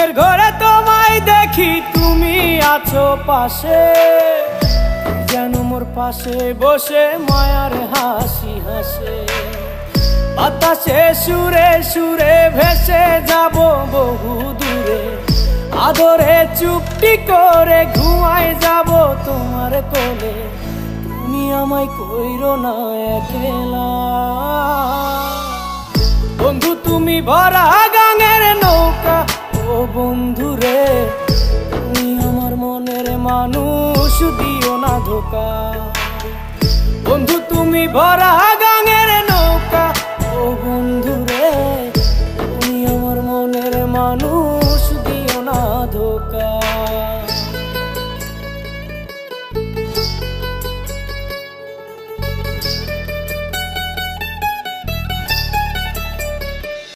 ঘুমের ঘরে তোমায় দেখি, তুমি আছো পাশে, যেন মোর পাশে বসে মায়ার হাসি হাসে। বাতাসে সুরে সুরে ভেসে যাব বহু দূরে, আদরে চুপটি করে ঘুমায় যাব তোমার কোলে। তুমি আমায় কইরো না একলা বন্ধু, তুমি ভরা গাঙের নৌকা। ও বন্ধু রে, তুমি আমার মনের মানুষ, দিও না ধোকা। বন্ধু তুমি ভরা গাঙের